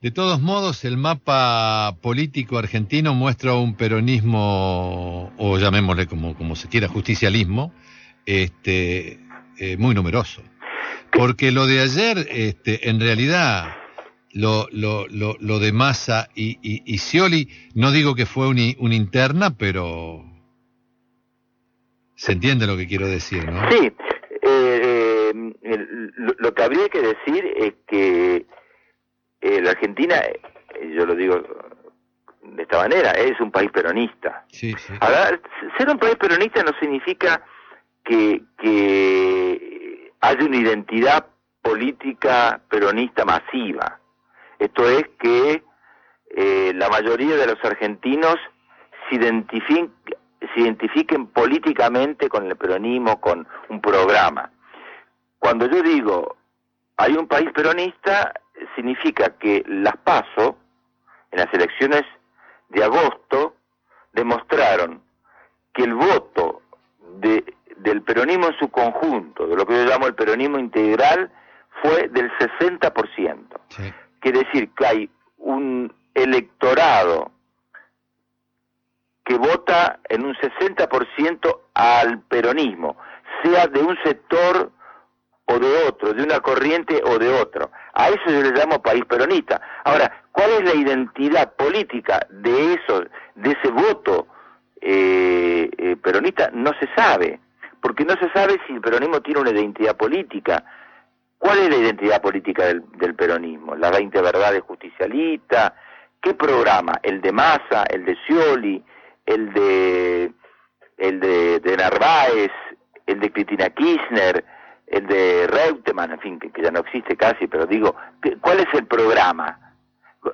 De todos modos, el mapa político argentino muestra un peronismo, o llamémosle como se quiera, justicialismo, muy numeroso. Porque lo de ayer, en realidad, lo de Massa y Scioli, no digo que fue una interna, pero se entiende lo que quiero decir, ¿no? Sí, lo que habría que decir es que la Argentina, yo lo digo de esta manera, es un país peronista. Sí, sí. Ahora, ser un país peronista no significa que haya una identidad política peronista masiva. Esto es que la mayoría de los argentinos se identifiquen políticamente con el peronismo, con un programa. Cuando yo digo hay un país peronista, significa que las PASO, en las elecciones de agosto, demostraron que el voto del peronismo en su conjunto, de lo que yo llamo el peronismo integral, fue del 60%. Sí. Quiere decir que hay un electorado que vota en un 60% al peronismo, sea de un sector o de otro, de una corriente o de otro. A eso yo le llamo país peronista. Ahora, ¿cuál es la identidad política de ese voto peronista? No se sabe, porque no se sabe si el peronismo tiene una identidad política. ¿Cuál es la identidad política del peronismo? ¿Las 20 verdades justicialistas? ¿Qué programa? ¿El de Massa, el de Scioli, el de Narváez, el de Cristina Kirchner, el de Reutemann, en fin, que ya no existe casi, pero digo, ¿cuál es el programa?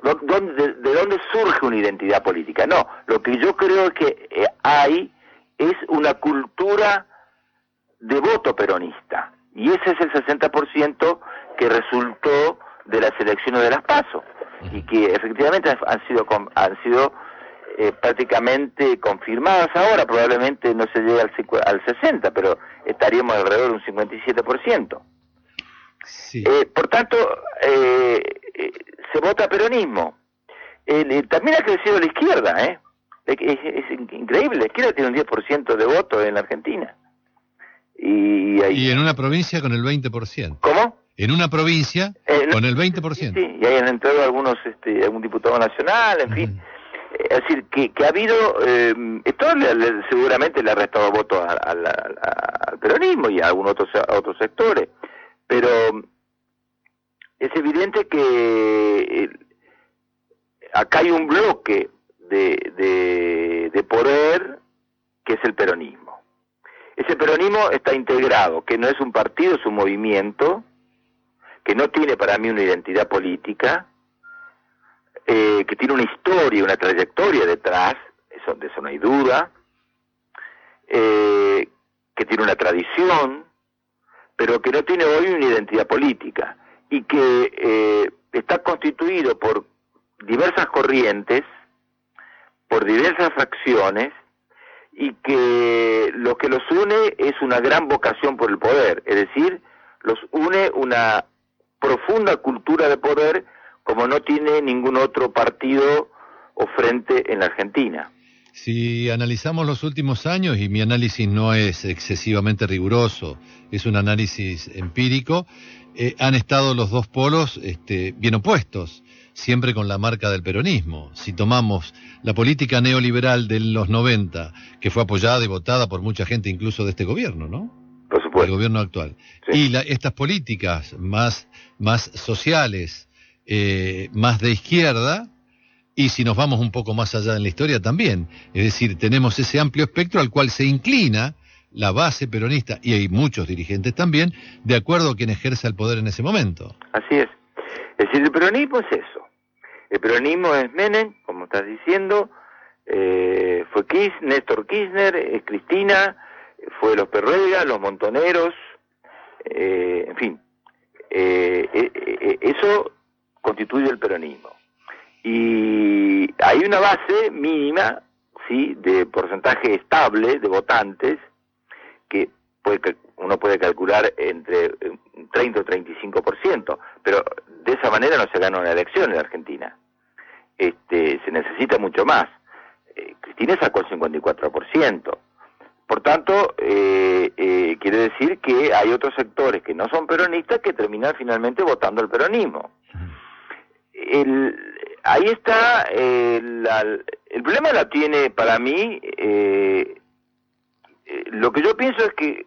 ¿De dónde surge una identidad política? No, lo que yo creo que es una cultura de voto peronista, y ese es el 60% que resultó de las elecciones de las PASO, y que efectivamente han sido prácticamente confirmadas ahora. Probablemente no se llegue al 60%, pero estaríamos alrededor de un 57%. Sí. Por tanto, se vota peronismo. También ha crecido la izquierda, es increíble. La izquierda tiene un 10% de voto en la Argentina. Y en una provincia con el 20%. ¿Cómo? En una provincia con el 20%. Sí, y ahí han entrado algún diputado nacional, en fin. Es decir, que ha habido, esto seguramente le ha restado votos al peronismo y a algunos otros sectores, pero es evidente que acá hay un bloque de poder que es el peronismo. Ese peronismo está integrado, que no es un partido, es un movimiento, que no tiene para mí una identidad política, que tiene una historia, una trayectoria detrás, de eso no hay duda, que tiene una tradición, pero que no tiene hoy una identidad política, y que está constituido por diversas corrientes, por diversas fracciones, y que lo que los une es una gran vocación por el poder, es decir, los une una profunda cultura de poder como no tiene ningún otro partido o frente en la Argentina. Si analizamos los últimos años, y mi análisis no es excesivamente riguroso, es un análisis empírico, han estado los dos polos bien opuestos, siempre con la marca del peronismo. Si tomamos la política neoliberal de los 90, que fue apoyada y votada por mucha gente, incluso de este gobierno, ¿no? Por supuesto. El gobierno actual. Sí. Y estas políticas más sociales, más de izquierda, y si nos vamos un poco más allá en la historia también, es decir, tenemos ese amplio espectro al cual se inclina la base peronista, y hay muchos dirigentes también, de acuerdo a quien ejerza el poder en ese momento. Así es. Es decir, el peronismo es eso. El peronismo es Menem, como estás diciendo, fue Néstor Kirchner, es Cristina, fue los Perrega, los Montoneros, en fin. Eso constituye el peronismo. Y hay una base mínima, sí, de porcentaje estable de votantes, que uno puede calcular entre un 30 o 35%, pero de esa manera no se gana una elección en Argentina. Se necesita mucho más. Cristina sacó el 54%. Por tanto, quiere decir que hay otros sectores que no son peronistas que terminan finalmente votando el peronismo. Ahí está, el problema la tiene para mí, lo que yo pienso es que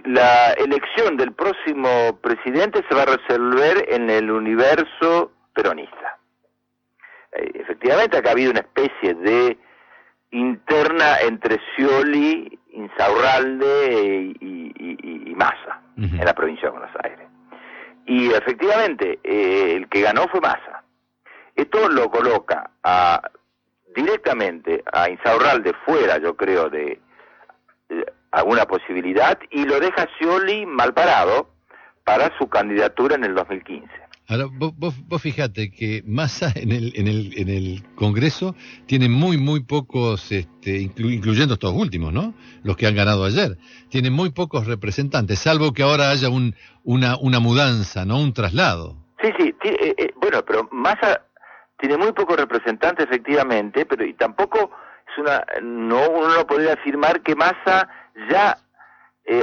la elección del próximo presidente se va a resolver en el universo peronista. Efectivamente acá ha habido una especie de interna entre Scioli, Insaurralde y Massa en la provincia de Buenos Aires. Y efectivamente el que ganó fue Massa. Esto lo coloca directamente a Insaurralde fuera, yo creo, de alguna posibilidad, y lo deja Scioli mal parado para su candidatura en el 2015. Ahora, vos fijate que Massa en el Congreso tiene muy pocos, incluyendo estos últimos, ¿no? Los que han ganado ayer, tiene muy pocos representantes, salvo que ahora haya una mudanza, ¿no? Un traslado. Sí, bueno, pero Massa tiene muy pocos representantes, efectivamente, pero y tampoco uno no podría afirmar que Massa ya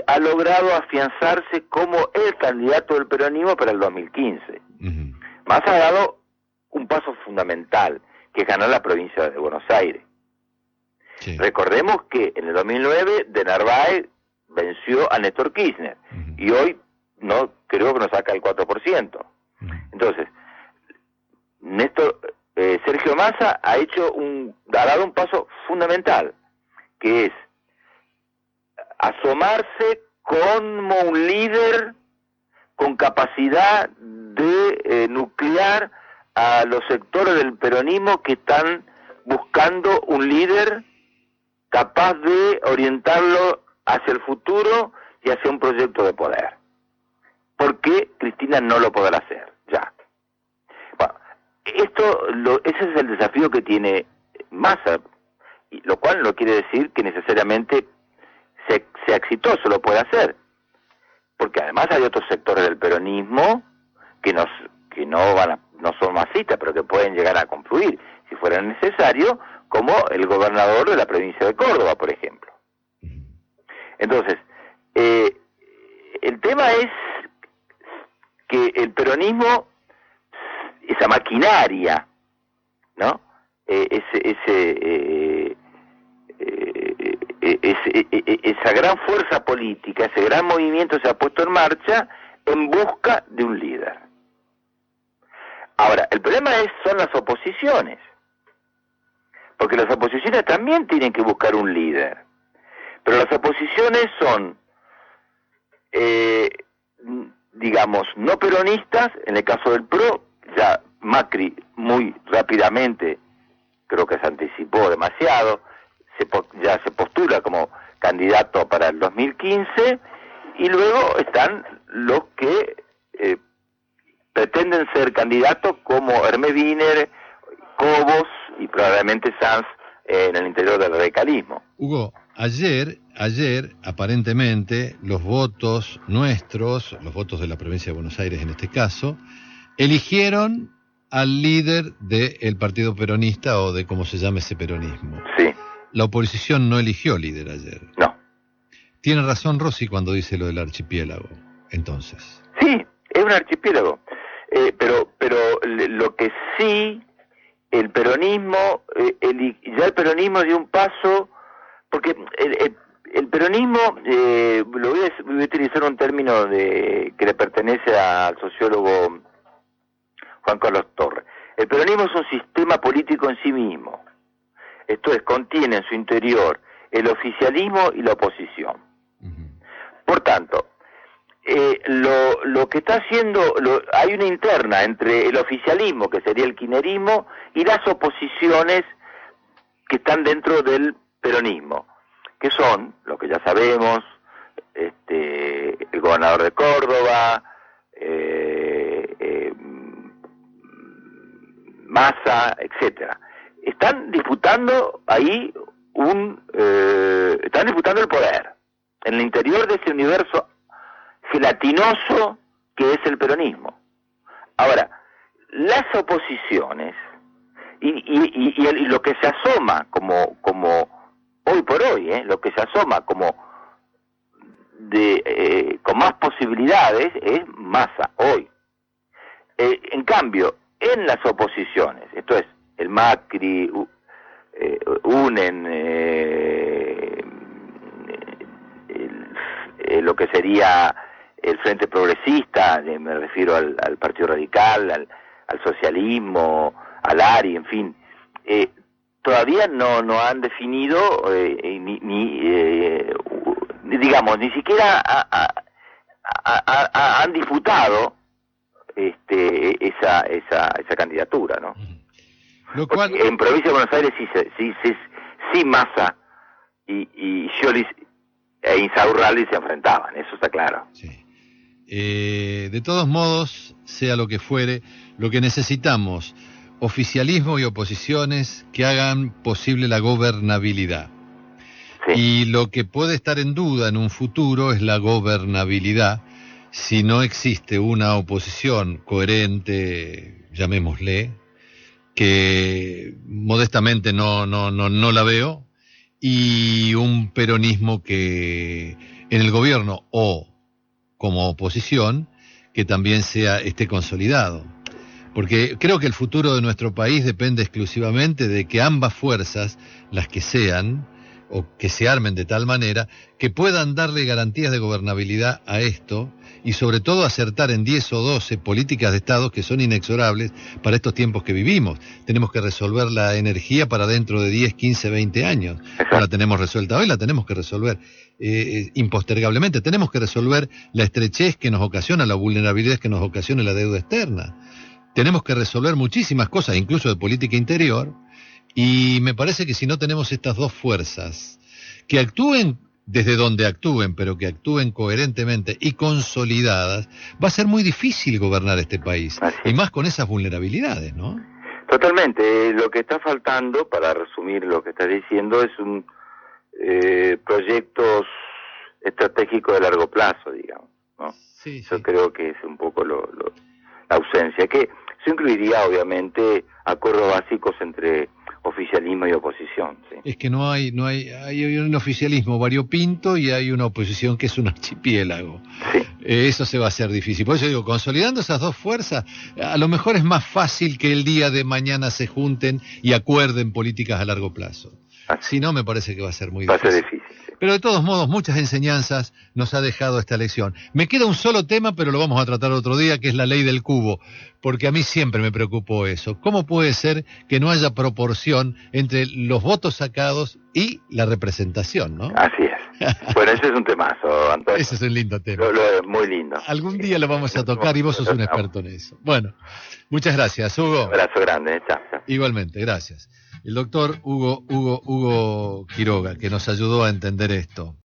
ha logrado afianzarse como el candidato del peronismo para el 2015. Massa ha dado un paso fundamental, que es ganar la provincia de Buenos Aires. Sí. Recordemos que en el 2009 de Narváez venció a Néstor Kirchner, y hoy creo que nos saca el 4%. Entonces, Sergio Massa ha dado un paso fundamental, que es asomarse como un líder con capacidad de nuclear a los sectores del peronismo que están buscando un líder capaz de orientarlo hacia el futuro y hacia un proyecto de poder. Porque Cristina no lo podrá hacer, ya. Bueno, ese es el desafío que tiene Massa, lo cual no quiere decir que necesariamente sea exitoso, lo puede hacer. Porque además hay otros sectores del peronismo que no son masistas, pero que pueden llegar a confluir, si fuera necesario, como el gobernador de la provincia de Córdoba, por ejemplo. Entonces, el tema es que el peronismo, esa maquinaria, ¿no? Esa gran fuerza política, ese gran movimiento se ha puesto en marcha en busca de un líder. Ahora, el problema son las oposiciones, porque las oposiciones también tienen que buscar un líder, pero las oposiciones son, digamos, no peronistas. En el caso del PRO, ya Macri muy rápidamente, creo que se anticipó demasiado, ya se postula como candidato para el 2015, y luego están los que pretenden ser candidatos como Hermé Wiener, Cobos y probablemente Sanz en el interior del radicalismo. Hugo, ayer aparentemente los votos nuestros, los votos de la provincia de Buenos Aires en este caso, eligieron al líder del partido peronista o de cómo se llama ese peronismo. Sí. La oposición no eligió líder ayer. No. Tiene razón Rossi cuando dice lo del archipiélago, entonces. Sí, es un archipiélago. Pero lo que sí, el peronismo, ya el peronismo dio un paso, porque el peronismo, voy a utilizar un término que le pertenece al sociólogo Juan Carlos Torres. El peronismo es un sistema político en sí mismo. Esto es, contiene en su interior el oficialismo y la oposición. Por tanto, lo que está haciendo, hay una interna entre el oficialismo, que sería el kirchnerismo, y las oposiciones que están dentro del peronismo, que son, lo que ya sabemos, el gobernador de Córdoba, Massa, etcétera. Están disputando ahí están disputando el poder. en el interior de ese universo gelatinoso que es el peronismo. Ahora, las oposiciones y lo que se asoma como hoy por hoy, lo que se asoma como con más posibilidades es Massa hoy. En cambio, en las oposiciones, esto es el Macri, UNEN, lo que sería el Frente Progresista, me refiero al Partido Radical, al socialismo, al ARI, en fin, todavía no han definido ni siquiera han disputado esa candidatura, ¿no? Lo cual... Porque en Provincia de Buenos Aires sí Massa y Scioli e Insaurralde se enfrentaban, eso está claro. Sí. De todos modos, sea lo que fuere, lo que necesitamos, oficialismo y oposiciones que hagan posible la gobernabilidad. Sí. Y lo que puede estar en duda en un futuro es la gobernabilidad si no existe una oposición coherente, llamémosle, que modestamente no la veo, y un peronismo que en el gobierno o como oposición que también esté consolidado. Porque creo que el futuro de nuestro país depende exclusivamente de que ambas fuerzas, las que sean, o que se armen de tal manera, que puedan darle garantías de gobernabilidad a esto, y sobre todo acertar en 10 o 12 políticas de Estado que son inexorables para estos tiempos que vivimos. Tenemos que resolver la energía para dentro de 10, 15, 20 años. No la tenemos resuelta hoy, la tenemos que resolver impostergablemente. Tenemos que resolver la estrechez que nos ocasiona, la vulnerabilidad que nos ocasiona la deuda externa. Tenemos que resolver muchísimas cosas, incluso de política interior, y me parece que si no tenemos estas dos fuerzas que actúen desde donde actúen, pero que actúen coherentemente y consolidadas, va a ser muy difícil gobernar este país, y más con esas vulnerabilidades, ¿no? Totalmente. Lo que está faltando, para resumir lo que estás diciendo, es un proyectos estratégicos de largo plazo, digamos, ¿no? Sí, Yo creo que es un poco la ausencia, que eso incluiría obviamente acuerdos básicos entre oficialismo y oposición, ¿sí? Es que hay un oficialismo variopinto y hay una oposición que es un archipiélago. Sí. Eso se va a hacer difícil. Por eso digo, consolidando esas dos fuerzas, a lo mejor es más fácil que el día de mañana se junten y acuerden políticas a largo plazo. Si no, me parece que va a ser muy difícil. Va a ser difícil. Sí. Pero de todos modos, muchas enseñanzas nos ha dejado esta lección. Me queda un solo tema, pero lo vamos a tratar otro día, que es la ley del cubo, porque a mí siempre me preocupó eso. ¿Cómo puede ser que no haya proporción entre los votos sacados y la representación, no? Así es. Bueno, ese es un temazo, Antonio. Ese es un lindo tema. Muy lindo. Algún día lo vamos a tocar y vos sos un experto en eso. Bueno, muchas gracias, Hugo. Un abrazo grande. Chao. Igualmente, gracias. El doctor Hugo Quiroga, que nos ayudó a entender esto.